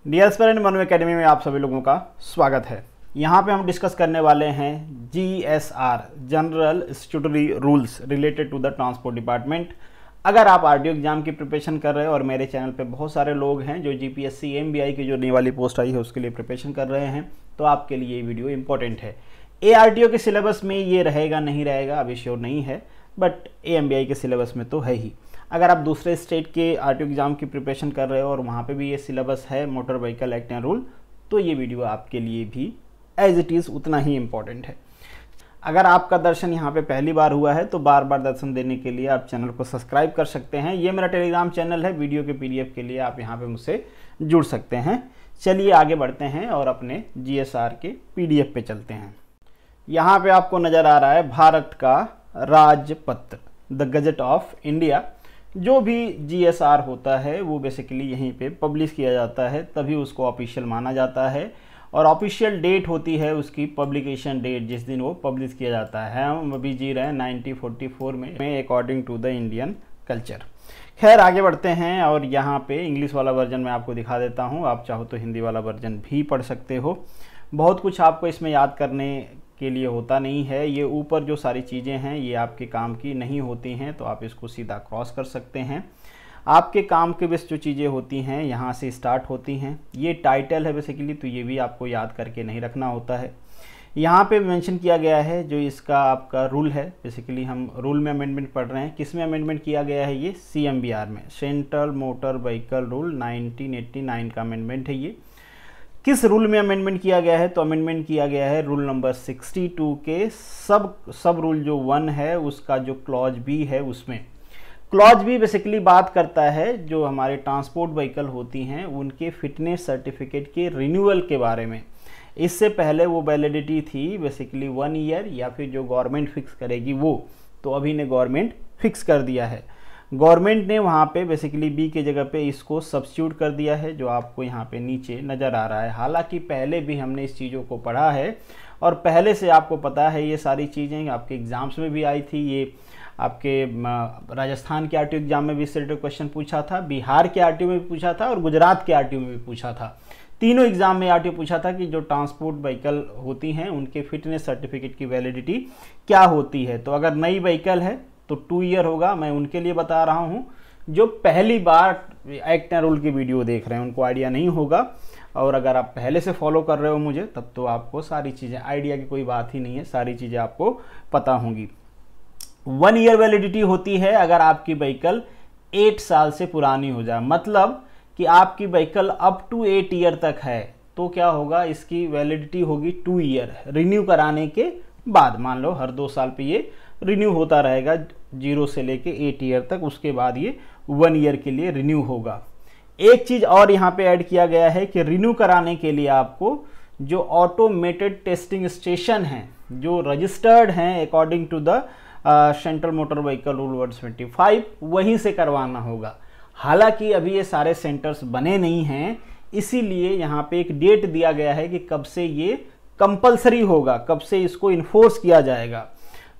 Dear aspirant Manu academy में आप सभी लोगों का स्वागत है। यहाँ पे हम डिस्कस करने वाले हैं GSR general statutory rules related to the transport department. अगर आप आरटीओ एग्जाम की प्रिपरेशन कर रहे हैं और मेरे चैनल पे बहुत सारे लोग हैं जो जीपीएससी एमबीआई की जो नई वाली पोस्ट आई है उसके लिए प्रिपरेशन कर रहे हैं, तो आपके लिए ये वीडियो इंपॉर्टेंट है। ARTO के सिलेबस में ये रहेगा नहीं रहेगा अभी श्योर नहीं है, बट एमबीआई के सिलेबस में तो है ही। अगर आप दूसरे स्टेट के आरटीओ एग्जाम की प्रिपरेशन कर रहे हो और वहाँ पे भी ये सिलेबस है motor vehicle act and rule, तो ये वीडियो आपके लिए भी एज इट इज़ उतना ही इम्पोर्टेंट है। अगर आपका दर्शन यहाँ पे पहली बार हुआ है तो बार बार दर्शन देने के लिए आप चैनल को सब्सक्राइब कर सकते हैं। ये मेरा टेलीग्राम चैनल है, वीडियो के PDF के लिए आप यहाँ पे मुझसे जुड़ सकते हैं। चलिए आगे बढ़ते हैं और अपने GSR के PDF पे चलते हैं। यहाँ पे आपको नज़र आ रहा है भारत का राजपत्र, द गजट ऑफ इंडिया। जो भी GSR होता है वो बेसिकली यहीं पे पब्लिश किया जाता है, तभी उसको ऑफिशियल माना जाता है। और ऑफिशियल डेट होती है उसकी पब्लिकेशन डेट, जिस दिन वो पब्लिश किया जाता है। हम अभी जी रहे हैं 1944 में according to the Indian culture. खैर आगे बढ़ते हैं और यहाँ पे इंग्लिश वाला वर्जन मैं आपको दिखा देता हूँ, आप चाहो तो हिंदी वाला वर्जन भी पढ़ सकते हो। बहुत कुछ आपको इसमें याद करने के लिए होता नहीं है। ये ऊपर जो सारी चीज़ें हैं ये आपके काम की नहीं होती हैं, तो आप इसको सीधा क्रॉस कर सकते हैं। आपके काम के बेस जो चीज़ें होती हैं यहाँ से स्टार्ट होती हैं। ये टाइटल है बेसिकली, तो ये भी आपको याद करके नहीं रखना होता है। यहाँ पे मेंशन किया गया है जो इसका आपका रूल है। बेसिकली हम रूल में अमेंडमेंट पढ़ रहे हैं। किस में अमेंडमेंट किया गया है? ये CMBR में, सेंट्रल मोटर व्हीकल रूल 1989 का अमेंडमेंट है। ये किस रूल में अमेंडमेंट किया गया है? तो अमेंडमेंट किया गया है रूल नंबर 62 के सब रूल जो 1 है उसका जो क्लॉज B है उसमें। क्लॉज B बेसिकली बात करता है जो हमारे ट्रांसपोर्ट व्हीकल होती हैं उनके फिटनेस सर्टिफिकेट के रिन्यूअल के बारे में। इससे पहले वो वैलिडिटी थी बेसिकली 1 ईयर, या फिर जो गवर्नमेंट फिक्स करेगी वो, तो अभी ने गवर्नमेंट फिक्स कर दिया है। गवर्नमेंट ने वहाँ पे बेसिकली B के जगह पे इसको सब्स्टिट्यूट कर दिया है, जो आपको यहाँ पे नीचे नज़र आ रहा है। हालांकि पहले भी हमने इस चीज़ों को पढ़ा है और पहले से आपको पता है ये सारी चीज़ें, आपके एग्ज़ाम्स में भी आई थी। ये आपके राजस्थान के आरटीओ एग्जाम में भी इस रिलेटेड क्वेश्चन पूछा था, बिहार के आरटीओ में भी पूछा था और गुजरात के आरटीओ में भी पूछा था। तीनों एग्जाम में आरटीओ पूछा था कि जो ट्रांसपोर्ट व्हीकल होती हैं उनके फिटनेस सर्टिफिकेट की वैलिडिटी क्या होती है। तो अगर नई व्हीकल है तो 2 ईयर होगा। मैं उनके लिए बता रहा हूँ जो पहली बार एक्ट एंड रूल की वीडियो देख रहे हैं, उनको आइडिया नहीं होगा। और अगर आप पहले से फॉलो कर रहे हो मुझे, तब तो आपको सारी चीज़ें, आइडिया की कोई बात ही नहीं है, सारी चीज़ें आपको पता होंगी। 1 ईयर वैलिडिटी होती है अगर आपकी व्हीकल 8 साल से पुरानी हो जाए, मतलब कि आपकी व्हीकल अप टू 8 ईयर तक है, तो क्या होगा, इसकी वैलिडिटी होगी 2 ईयर रिन्यू कराने के बाद। मान लो हर 2 साल पे ये रिन्यू होता रहेगा 0 से लेके 8 ईयर तक, उसके बाद ये 1 ईयर के लिए रिन्यू होगा। एक चीज़ और यहाँ पे ऐड किया गया है कि रिन्यू कराने के लिए आपको जो ऑटोमेटेड टेस्टिंग स्टेशन हैं जो रजिस्टर्ड हैं according to the central motor vehicle rule 125 वहीं से करवाना होगा। हालांकि अभी ये सारे सेंटर्स बने नहीं हैं, इसीलिए यहाँ पे एक डेट दिया गया है कि कब से ये कंपलसरी होगा, कब से इसको इन्फोर्स किया जाएगा।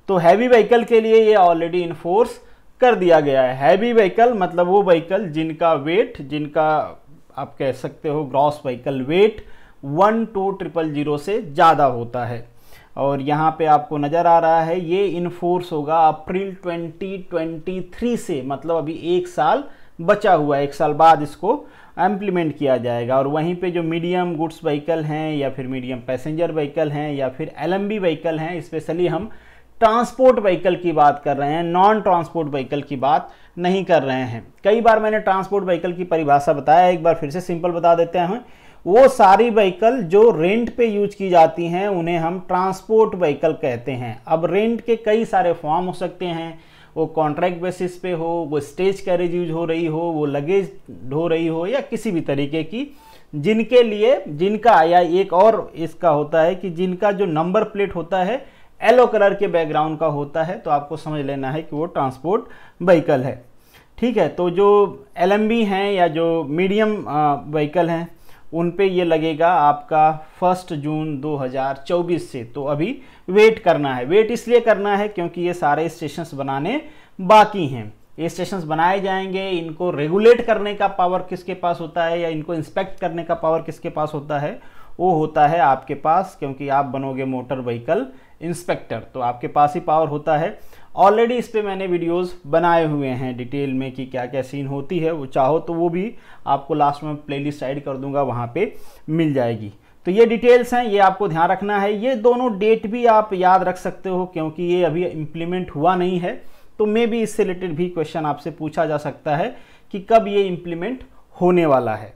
तो हैवी व्हीकल के लिए ये ऑलरेडी इन्फोर्स कर दिया गया है। हैवी व्हीकल मतलब वो व्हीकल जिनका वेट, जिनका आप कह सकते हो ग्रॉस व्हीकल वेट 12000 से ज़्यादा होता है। और यहाँ पे आपको नज़र आ रहा है ये इन्फोर्स होगा अप्रैल 2023 से, मतलब अभी 1 साल बचा हुआ है, 1 साल बाद इसको इम्प्लीमेंट किया जाएगा। और वहीं पे जो मीडियम गुड्स व्हीकल हैं या फिर मीडियम पैसेंजर व्हीकल हैं या फिर LMB व्हीकल हैं, स्पेशली हम ट्रांसपोर्ट व्हीकल की बात कर रहे हैं, नॉन ट्रांसपोर्ट व्हीकल की बात नहीं कर रहे हैं। कई बार मैंने ट्रांसपोर्ट व्हीकल की परिभाषा बताया, एक बार फिर से सिंपल बता देते हैं। वो सारी व्हीकल जो रेंट पे यूज की जाती हैं उन्हें हम ट्रांसपोर्ट व्हीकल कहते हैं। अब रेंट के कई सारे फॉर्म हो सकते हैं, वो कॉन्ट्रैक्ट बेसिस पे हो, वो स्टेज कैरेज यूज हो रही हो, वो लगेज ढो रही हो, या किसी भी तरीके की, जिनके लिए जिनका, या एक और इसका होता है कि जिनका जो नंबर प्लेट होता है येलो कलर के बैकग्राउंड का होता है, तो आपको समझ लेना है कि वो ट्रांसपोर्ट व्हीकल है। ठीक है, तो जो LMB हैं या जो मीडियम व्हीकल हैं उन पे ये लगेगा आपका 1 जून 2024 से। तो अभी वेट करना है। वेट इसलिए करना है क्योंकि ये सारे स्टेशंस बनाने बाकी हैं। ये स्टेशंस बनाए जाएंगे, इनको रेगुलेट करने का पावर किसके पास होता है या इनको इंस्पेक्ट करने का पावर किसके पास होता है, वो होता है आपके पास, क्योंकि आप बनोगे मोटर व्हीकल इंस्पेक्टर, तो आपके पास ही पावर होता है। ऑलरेडी इस पे मैंने वीडियोस बनाए हुए हैं डिटेल में कि क्या क्या सीन होती है, वो चाहो तो वो भी आपको लास्ट में प्लेलिस्ट ऐड कर दूंगा, वहाँ पे मिल जाएगी। तो ये डिटेल्स हैं, ये आपको ध्यान रखना है। ये दोनों डेट भी आप याद रख सकते हो, क्योंकि ये अभी इम्प्लीमेंट हुआ नहीं है, तो मे भी इससे रिलेटेड भी क्वेश्चन आपसे पूछा जा सकता है कि कब ये इम्प्लीमेंट होने वाला है।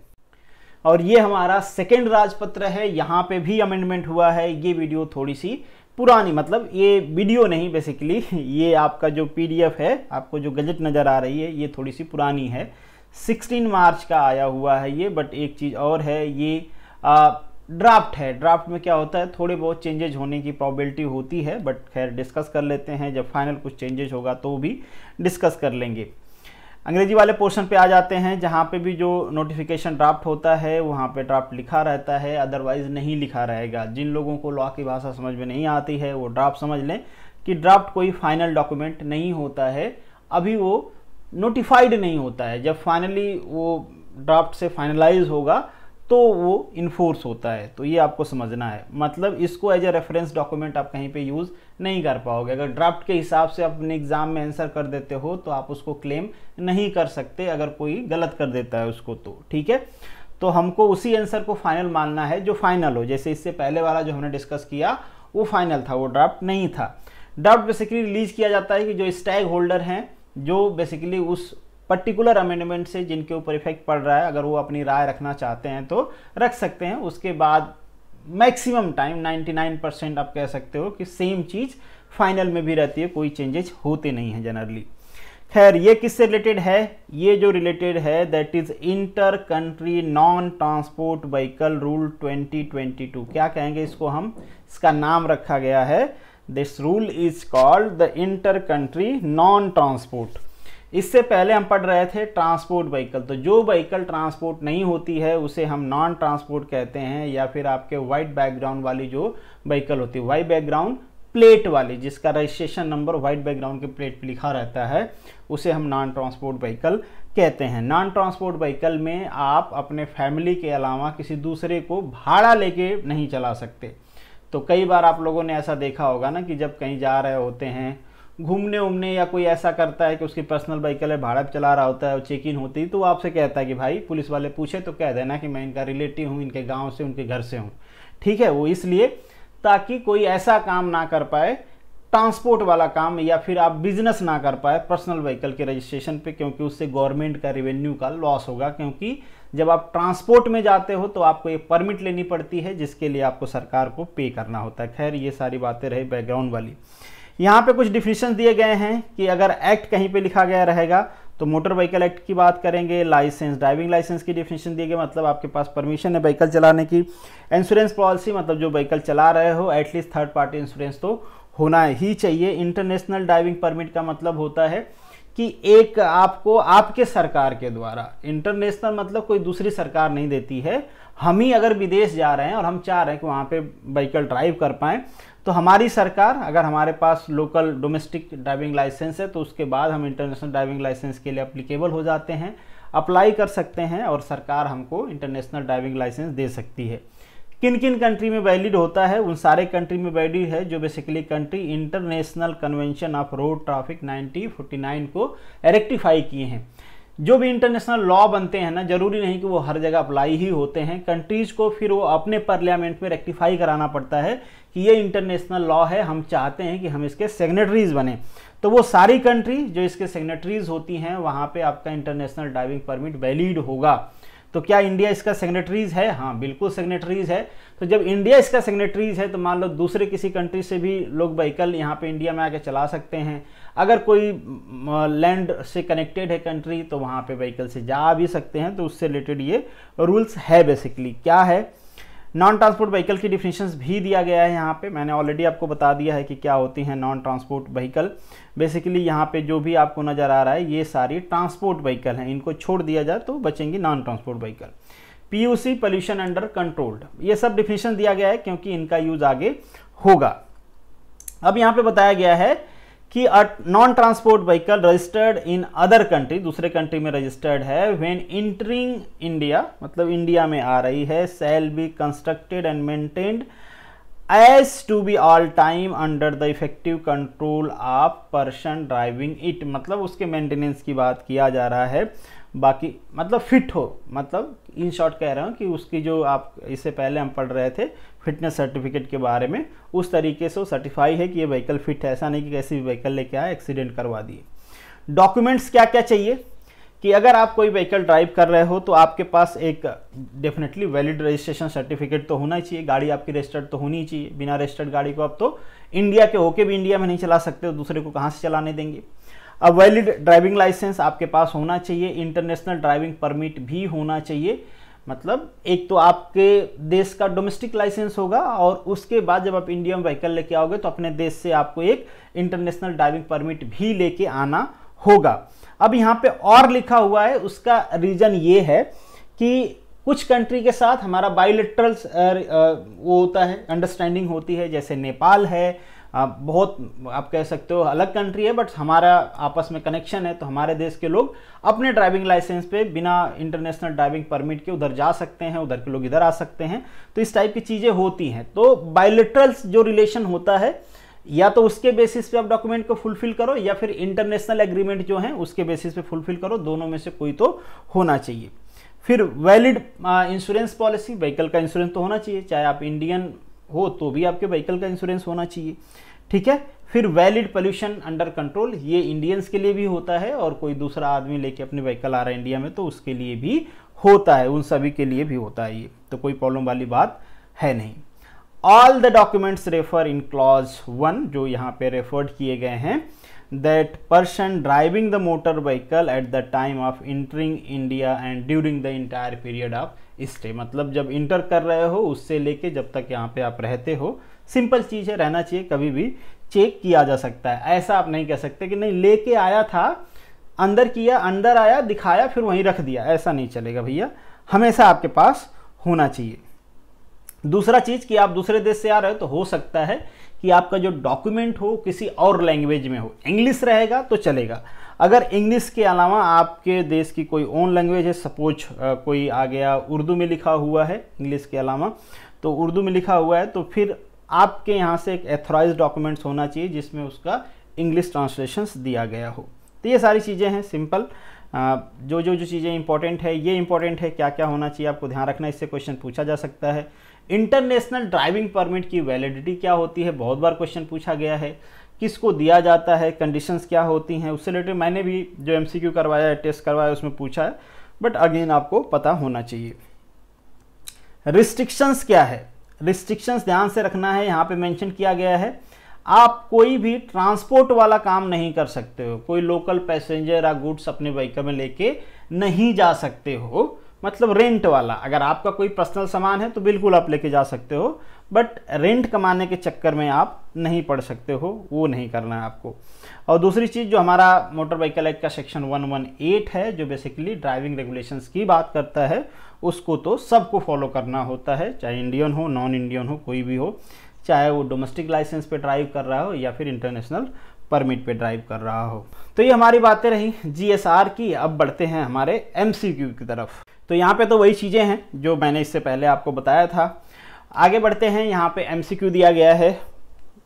और ये हमारा सेकेंड राजपत्र है, यहाँ पे भी अमेंडमेंट हुआ है। ये वीडियो थोड़ी सी पुरानी, मतलब ये वीडियो नहीं बेसिकली, ये आपका जो PDF है, आपको जो गजट नज़र आ रही है, ये थोड़ी सी पुरानी है, 16 मार्च का आया हुआ है ये। बट एक चीज़ और है, ये ड्राफ्ट है। ड्राफ्ट में क्या होता है, थोड़े बहुत चेंजेज होने की प्रोबेबिलिटी होती है, बट खैर डिस्कस कर लेते हैं, जब फाइनल कुछ चेंजेज होगा तो भी डिस्कस कर लेंगे। अंग्रेजी वाले पोर्शन पे आ जाते हैं, जहाँ पे भी जो नोटिफिकेशन ड्राफ्ट होता है वहाँ पे ड्राफ्ट लिखा रहता है, अदरवाइज नहीं लिखा रहेगा। जिन लोगों को लॉ की भाषा समझ में नहीं आती है वो ड्राफ्ट समझ लें कि ड्राफ्ट कोई फाइनल डॉक्यूमेंट नहीं होता है, अभी वो नोटिफाइड नहीं होता है। जब फाइनली वो ड्राफ्ट से फाइनलाइज होगा तो वो इन्फोर्स होता है। तो ये आपको समझना है, मतलब इसको एज ए रेफरेंस डॉक्यूमेंट आप कहीं पे यूज़ नहीं कर पाओगे। अगर ड्राफ्ट के हिसाब से आप अपने एग्जाम में आंसर कर देते हो तो आप उसको क्लेम नहीं कर सकते, अगर कोई गलत कर देता है उसको तो, ठीक है। तो हमको उसी आंसर को फाइनल मानना है जो फाइनल हो। जैसे इससे पहले वाला जो हमने डिस्कस किया वो फाइनल था, वो ड्राफ्ट नहीं था। ड्राफ्ट बेसिकली रिलीज किया जाता है कि जो स्टैक होल्डर हैं, जो बेसिकली उस पर्टिकुलर अमेंडमेंट से जिनके ऊपर इफेक्ट पड़ रहा है, अगर वो अपनी राय रखना चाहते हैं तो रख सकते हैं। उसके बाद मैक्सिमम टाइम 99% आप कह सकते हो कि सेम चीज़ फाइनल में भी रहती है, कोई चेंजेस होते नहीं हैं जनरली। खैर ये किससे रिलेटेड है, ये जो रिलेटेड है that is inter country non transport vehicle rule 2022। क्या कहेंगे इसको हम, इसका नाम रखा गया है, this rule is called the inter country non transport. इससे पहले हम पढ़ रहे थे ट्रांसपोर्ट व्हीकल, तो जो व्हीकल ट्रांसपोर्ट नहीं होती है उसे हम नॉन ट्रांसपोर्ट कहते हैं, या फिर आपके वाइट बैकग्राउंड वाली जो व्हीकल होती है, वाइट बैकग्राउंड प्लेट वाली, जिसका रजिस्ट्रेशन नंबर वाइट बैकग्राउंड के प्लेट पे लिखा रहता है, उसे हम नॉन ट्रांसपोर्ट व्हीकल कहते हैं। नॉन ट्रांसपोर्ट व्हीकल में आप अपने फैमिली के अलावा किसी दूसरे को भाड़ा लेके नहीं चला सकते। तो कई बार आप लोगों ने ऐसा देखा होगा ना कि जब कहीं जा रहे होते हैं घूमने उमने, या कोई ऐसा करता है कि उसकी पर्सनल व्हीकल है, भाड़ा पे चला रहा होता है और चेक इन होती है, तो वो आपसे कहता है कि भाई पुलिस वाले पूछे तो कह देना कि मैं इनका रिलेटिव हूँ, इनके गांव से, उनके घर से हूँ, ठीक है। वो इसलिए ताकि कोई ऐसा काम ना कर पाए, ट्रांसपोर्ट वाला काम, या फिर आप बिजनेस ना कर पाए पर्सनल व्हीकल के रजिस्ट्रेशन पे, क्योंकि उससे गवर्नमेंट का रेवेन्यू का लॉस होगा। क्योंकि जब आप ट्रांसपोर्ट में जाते हो तो आपको एक परमिट लेनी पड़ती है, जिसके लिए आपको सरकार को पे करना होता है। खैर ये सारी बातें रही बैकग्राउंड वाली। यहाँ पे कुछ डिफिनेशन दिए गए हैं कि अगर एक्ट कहीं पे लिखा गया रहेगा तो मोटर व्हीकल एक्ट की बात करेंगे, लाइसेंस, ड्राइविंग लाइसेंस की डिफिनेशन दिए गए, मतलब आपके पास परमिशन है व्हीकल चलाने की, इंश्योरेंस पॉलिसी, मतलब जो व्हीकल चला रहे हो एटलीस्ट थर्ड पार्टी इंश्योरेंस तो होना ही चाहिए। इंटरनेशनल ड्राइविंग परमिट का मतलब होता है कि एक आपको आपके सरकार के द्वारा, इंटरनेशनल मतलब कोई दूसरी सरकार नहीं देती है, हम ही अगर विदेश जा रहे हैं और हम चाह रहे हैं कि वहाँ पे व्हीकल ड्राइव कर पाएँ, तो हमारी सरकार, अगर हमारे पास लोकल डोमेस्टिक ड्राइविंग लाइसेंस है तो उसके बाद हम इंटरनेशनल ड्राइविंग लाइसेंस के लिए अप्लीकेबल हो जाते हैं, अप्लाई कर सकते हैं और सरकार हमको इंटरनेशनल ड्राइविंग लाइसेंस दे सकती है। किन किन कंट्री में वैलिड होता है, उन सारे कंट्री में वैलिड है जो basically country international convention of road traffic 1949 को रेक्टिफाई किए हैं। जो भी इंटरनेशनल लॉ बनते हैं ना, जरूरी नहीं कि वो हर जगह अप्लाई ही होते हैं, कंट्रीज को फिर वो अपने पार्लियामेंट में रेक्टिफाई कराना पड़ता है कि ये इंटरनेशनल लॉ है, हम चाहते हैं कि हम इसके सिग्नेटरीज बने। तो वो सारी कंट्री जो इसके सिग्नेटरीज होती हैं वहाँ पे आपका इंटरनेशनल ड्राइविंग परमिट वैलिड होगा। तो क्या इंडिया इसका सिग्नेटरीज है? हाँ बिल्कुल सिग्नेटरीज है। तो जब इंडिया इसका सिग्नेटरीज है तो मान लो दूसरे किसी कंट्री से भी लोग व्हीकल यहाँ पे इंडिया में आके चला सकते हैं। अगर कोई लैंड से कनेक्टेड है कंट्री तो वहाँ पे व्हीकल से जा भी सकते हैं। तो उससे रिलेटेड ये रूल्स है। बेसिकली क्या है, नॉन ट्रांसपोर्ट व्हीकल की डिफिनेशंस भी दिया गया है यहाँ पे। मैंने ऑलरेडी आपको बता दिया है कि क्या होती हैं नॉन ट्रांसपोर्ट व्हीकल। बेसिकली यहाँ पे जो भी आपको नज़र आ रहा है ये सारी ट्रांसपोर्ट व्हीकल हैं, इनको छोड़ दिया जाए तो बचेंगी non transport vehicle. PUC, pollution under controlled, ये सब डिफिनेशन दिया गया है क्योंकि इनका यूज आगे होगा। अब यहाँ पे बताया गया है कि non transport vehicle registered in other country, दूसरे कंट्री में रजिस्टर्ड है, व्हेन इंटरिंग इंडिया, मतलब इंडिया में आ रही है, shall be constructed and maintained as to be all time under the effective control of person driving it, मतलब उसके मेंटेनेंस की बात किया जा रहा है, बाकी मतलब फिट हो, मतलब इन शॉर्ट कह रहा हूँ कि उसकी जो आप इससे पहले हम पढ़ रहे थे फिटनेस सर्टिफिकेट के बारे में, उस तरीके से वो सर्टिफाई है कि ये व्हीकल फिट है, ऐसा नहीं कि कैसी भी व्हीकल लेके आए एक्सीडेंट करवा दिए। डॉक्यूमेंट्स क्या क्या चाहिए कि अगर आप कोई व्हीकल ड्राइव कर रहे हो तो आपके पास एक डेफिनेटली वैलिड रजिस्ट्रेशन सर्टिफिकेट तो होना ही चाहिए, गाड़ी आपकी रजिस्टर्ड तो होनी ही चाहिए, बिना रजिस्टर्ड गाड़ी को आप तो इंडिया के होके भी इंडिया में नहीं चला सकते, तो दूसरे को कहाँ से चलाने देंगे। अब वैलिड ड्राइविंग लाइसेंस आपके पास होना चाहिए, इंटरनेशनल ड्राइविंग परमिट भी होना चाहिए, मतलब एक तो आपके देश का डोमेस्टिक लाइसेंस होगा और उसके बाद जब आप इंडिया में व्हीकल लेके आओगे तो अपने देश से आपको एक इंटरनेशनल ड्राइविंग परमिट भी लेके आना होगा। अब यहाँ पे और लिखा हुआ है, उसका रीजन ये है कि कुछ कंट्री के साथ हमारा बायलैटरल वो होता है, अंडरस्टैंडिंग होती है, जैसे नेपाल है, बहुत आप कह सकते हो अलग कंट्री है बट हमारा आपस में कनेक्शन है, तो हमारे देश के लोग अपने ड्राइविंग लाइसेंस पे बिना इंटरनेशनल ड्राइविंग परमिट के उधर जा सकते हैं, उधर के लोग इधर आ सकते हैं, तो इस टाइप की चीज़ें होती हैं। तो बायलैटरल जो रिलेशन होता है या तो उसके बेसिस पे आप डॉक्यूमेंट को फुलफिल करो या फिर इंटरनेशनल एग्रीमेंट जो है उसके बेसिस पे फुलफिल करो, दोनों में से कोई तो होना चाहिए। फिर वैलिड इंश्योरेंस पॉलिसी, व्हीकल का इंश्योरेंस तो होना चाहिए, चाहे आप इंडियन हो तो भी आपके व्हीकल का इंश्योरेंस होना चाहिए, ठीक है। फिर वैलिड पोल्यूशन अंडर कंट्रोल, ये इंडियंस के लिए भी होता है और कोई दूसरा आदमी लेके अपने व्हीकल आ रहा है इंडिया में तो उसके लिए भी होता है, उन सभी के लिए भी होता है, ये तो कोई प्रॉब्लम वाली बात है नहीं। All the documents refer in clause 1 जो यहाँ पे रेफर्ड किए गए हैं, that person driving the motor vehicle at the time of entering India and during the entire period of stay, मतलब जब इंटर कर रहे हो उससे लेके जब तक यहाँ पे आप रहते हो, सिंपल चीज़ है, रहना चाहिए, कभी भी चेक किया जा सकता है। ऐसा आप नहीं कह सकते कि नहीं लेके आया था, अंदर किया, अंदर आया, दिखाया, फिर वहीं रख दिया, ऐसा नहीं चलेगा भैया, हमेशा आपके पास होना चाहिए। दूसरा चीज़ कि आप दूसरे देश से आ रहे हो तो हो सकता है कि आपका जो डॉक्यूमेंट हो किसी और लैंग्वेज में हो, इंग्लिश रहेगा तो चलेगा, अगर इंग्लिश के अलावा आपके देश की कोई ओन लैंग्वेज है, सपोज कोई आ गया उर्दू में लिखा हुआ है इंग्लिश के अलावा, तो उर्दू में लिखा हुआ है तो फिर आपके यहाँ से एक एथोराइज्ड डॉक्यूमेंट्स होना चाहिए जिसमें उसका इंग्लिश ट्रांसलेशंस दिया गया हो। तो ये सारी चीज़ें हैं सिंपल, जो चीज़ें इंपॉर्टेंट है, ये इंपॉर्टेंट है, क्या क्या होना चाहिए आपको ध्यान रखना, इससे क्वेश्चन पूछा जा सकता है। इंटरनेशनल ड्राइविंग परमिट की वैलिडिटी क्या होती है, बहुत बार क्वेश्चन पूछा गया है, किसको दिया जाता है, कंडीशंस क्या होती हैं, उससे रिलेटेड मैंने भी जो एमसीक्यू करवाया है, टेस्ट करवाया उसमें पूछा है, बट अगेन आपको पता होना चाहिए। रिस्ट्रिक्शंस क्या है, रिस्ट्रिक्शंस ध्यान से रखना है, यहाँ पे मेंशन किया गया है, आप कोई भी ट्रांसपोर्ट वाला काम नहीं कर सकते हो, कोई लोकल पैसेंजर या गुड्स अपने व्हीकल में लेके नहीं जा सकते हो, मतलब रेंट वाला, अगर आपका कोई पर्सनल सामान है तो बिल्कुल आप लेके जा सकते हो, बट रेंट कमाने के चक्कर में आप नहीं पड़ सकते हो, वो नहीं करना है आपको। और दूसरी चीज़ जो हमारा मोटर व्हीकल एक्ट का सेक्शन 118 है जो बेसिकली ड्राइविंग रेगुलेशंस की बात करता है, उसको तो सबको फॉलो करना होता है, चाहे इंडियन हो, नॉन इंडियन हो, कोई भी हो, चाहे वो डोमेस्टिक लाइसेंस पे ड्राइव कर रहा हो या फिर इंटरनेशनल परमिट पे ड्राइव कर रहा हो। तो ये हमारी बातें रही जीएसआर की। अब बढ़ते हैं हमारे एमसीक्यू की तरफ। तो यहाँ पे तो वही चीज़ें हैं जो मैंने इससे पहले आपको बताया था। आगे बढ़ते हैं, यहाँ पे एमसीक्यू दिया गया है,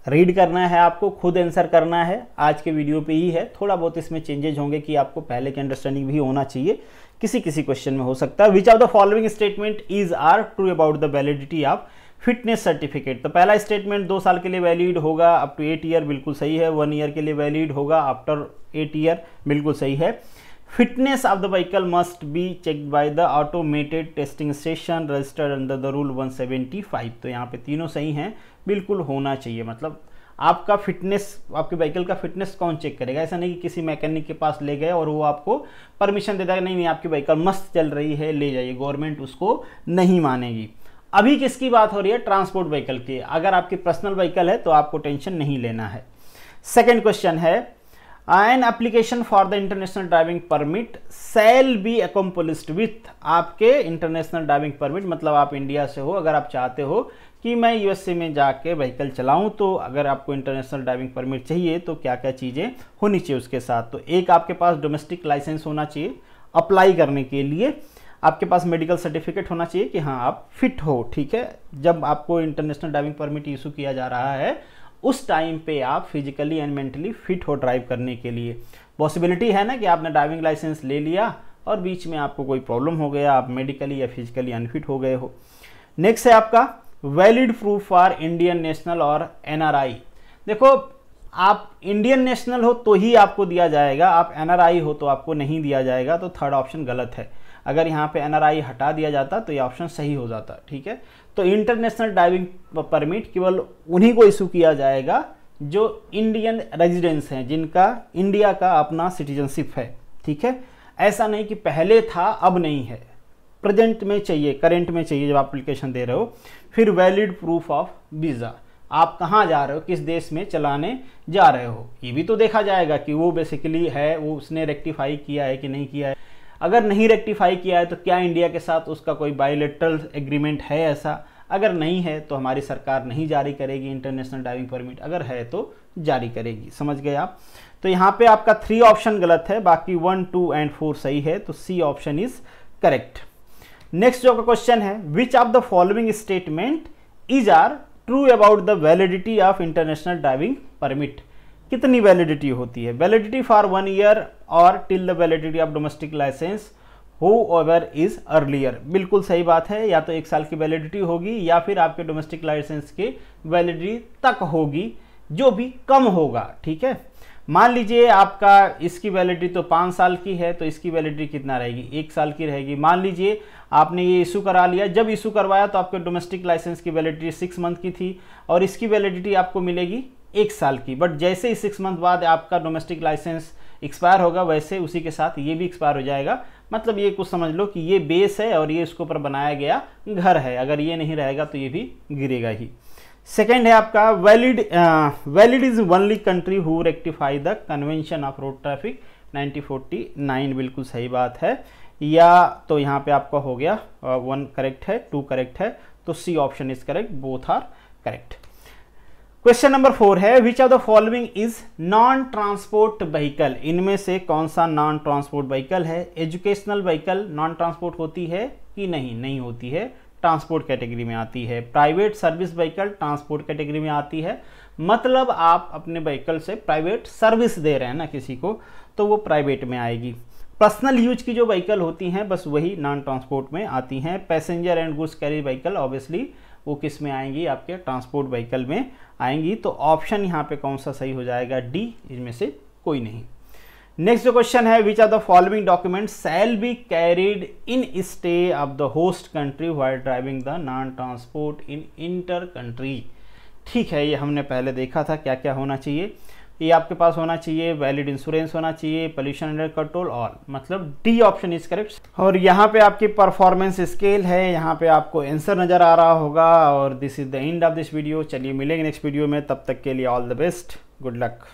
रीड करना है आपको, खुद आंसर करना है, आज के वीडियो पे ही है, थोड़ा बहुत इसमें चेंजेज होंगे कि आपको पहले की अंडरस्टैंडिंग भी होना चाहिए, किसी किसी क्वेश्चन में हो सकता है। Which of the following statement is are true about the validity of fitness certificate. तो पहला स्टेटमेंट 2 साल के लिए वैलिड होगा अप टू 8 ईयर, बिल्कुल सही है। 1 ईयर के लिए वैलिड होगा आफ्टर 8 ईयर, बिल्कुल सही है। Fitness of the vehicle must be checked by the automated testing station registered under the rule 175। तो यहाँ पे तीनों सही हैं, बिल्कुल होना चाहिए। मतलब आपका फिटनेस, आपके व्हीकल का फिटनेस कौन चेक करेगा? ऐसा नहीं कि किसी मैकेनिक के पास ले गए और वो आपको परमिशन दे देगा, नहीं आपकी व्हीकल मस्त चल रही है, ले जाइए, गवर्नमेंट उसको नहीं मानेगी। अभी किसकी बात हो रही है? ट्रांसपोर्ट व्हीकल की। अगर आपकी पर्सनल व्हीकल है तो आपको टेंशन नहीं लेना है। सेकेंड क्वेश्चन है, an application for the international driving permit shall be accomplished with, आपके इंटरनेशनल ड्राइविंग परमिट मतलब आप इंडिया से हो, अगर आप चाहते हो कि मैं यूएसए में जाके व्हीकल चलाऊं, तो अगर आपको इंटरनेशनल ड्राइविंग परमिट चाहिए तो क्या क्या चीज़ें होनी चाहिए उसके साथ। तो एक आपके पास डोमेस्टिक लाइसेंस होना चाहिए अप्लाई करने के लिए, आपके पास मेडिकल सर्टिफिकेट होना चाहिए कि हाँ आप फिट हो, ठीक है। जब आपको इंटरनेशनल ड्राइविंग परमिट इशू किया जा रहा है उस टाइम पे आप फिजिकली एंड मेंटली फिट हो ड्राइव करने के लिए। पॉसिबिलिटी है ना कि आपने ड्राइविंग लाइसेंस ले लिया और बीच में आपको कोई प्रॉब्लम हो गया, आप मेडिकली या फिजिकली अनफिट हो गए हो। नेक्स्ट है आपका valid proof for Indian national और एनआरआई। देखो आप इंडियन नेशनल हो तो ही आपको दिया जाएगा, आप एनआरआई हो तो आपको नहीं दिया जाएगा, तो थर्ड ऑप्शन गलत है। अगर यहाँ पे एनआरआई हटा दिया जाता तो ये ऑप्शन सही हो जाता, ठीक है। तो इंटरनेशनल ड्राइविंग परमिट केवल उन्हीं को इशू किया जाएगा जो इंडियन रेजिडेंट्स हैं, जिनका इंडिया का अपना सिटीजनशिप है, ठीक है। ऐसा नहीं कि पहले था अब नहीं है, प्रेजेंट में चाहिए, करेंट में चाहिए जब आप एप्लीकेशन दे रहे हो। फिर वैलिड प्रूफ ऑफ वीज़ा, आप कहाँ जा रहे हो, किस देश में चलाने जा रहे हो, ये भी तो देखा जाएगा कि वो बेसिकली है, वो उसने रेक्टिफाई किया है कि नहीं किया है। अगर नहीं रेक्टिफाई किया है तो क्या इंडिया के साथ उसका कोई बायलैटरल एग्रीमेंट है ऐसा, अगर नहीं है तो हमारी सरकार नहीं जारी करेगी इंटरनेशनल ड्राइविंग परमिट, अगर है तो जारी करेगी, समझ गए आप। तो यहाँ पे आपका 3 ऑप्शन गलत है, बाकी 1, 2 एंड 4 सही है, तो C option is correct. Next जो का क्वेश्चन है, which of the following statement is are true about the validity of international driving permit. कितनी वैलिडिटी होती है, वैलिडिटी फॉर 1 ईयर और till the validity of domestic licence whoever is earlier. बिल्कुल सही बात है, या तो 1 साल की वैलिडिटी होगी या फिर आपके डोमेस्टिक लाइसेंस की वैलिडिटी तक होगी, जो भी कम होगा, ठीक है। मान लीजिए आपका इसकी वैलिडिटी तो 5 साल की है, तो इसकी वैलिडिटी कितना रहेगी, 1 साल की रहेगी। मान लीजिए आपने ये इशू करा लिया, जब इशू करवाया तो आपके डोमेस्टिक लाइसेंस की वैलिडिटी 6 मंथ की थी और इसकी वैलिडिटी आपको मिलेगी 1 साल की। बट जैसे ही 6 मंथ बाद आपका डोमेस्टिक लाइसेंस एक्सपायर होगा, वैसे उसी के साथ ये भी एक्सपायर हो जाएगा। मतलब ये कुछ समझ लो कि ये बेस है और ये इसके ऊपर बनाया गया घर है, अगर ये नहीं रहेगा तो ये भी गिरेगा ही। सेकेंड है आपका valid is only country who rectify the convention of road traffic 1949, बिल्कुल सही बात है। या तो यहाँ पे आपका हो गया 1 करेक्ट है, 2 करेक्ट है, तो C option is correct, both are correct. Question number 4 है, which of the following is non transport vehicle. इनमें से कौन सा नॉन ट्रांसपोर्ट व्हीकल है। एजुकेशनल व्हीकल नॉन ट्रांसपोर्ट होती है कि नहीं होती है, ट्रांसपोर्ट कैटेगरी में आती है। Private service vehicle transport category में आती है, मतलब आप अपने व्हीकल से प्राइवेट सर्विस दे रहे हैं ना किसी को, तो वो प्राइवेट में आएगी। पर्सनल यूज की जो व्हीकल होती हैं बस वही नॉन ट्रांसपोर्ट में आती हैं। Passenger and goods carry vehicle obviously वो किस में आएंगी, आपके ट्रांसपोर्ट व्हीकल में आएंगी। तो ऑप्शन यहाँ पे कौन सा सही हो जाएगा, डी, इनमें से कोई नहीं। नेक्स्ट जो क्वेश्चन है, which are the following document shall be carried in stay of the host country while driving the non transport in inter country. ठीक है, ये हमने पहले देखा था क्या क्या होना चाहिए। ये आपके पास होना चाहिए, वैलिड इंश्योरेंस होना चाहिए, पोल्यूशन अंडर कंट्रोल, और मतलब डी ऑप्शन इज करेक्ट। और यहाँ पे आपकी परफॉर्मेंस स्केल है, यहाँ पे आपको आंसर नजर आ रहा होगा। और this is the end of this video. चलिए मिलेंगे नेक्स्ट वीडियो में, तब तक के लिए all the best, good luck.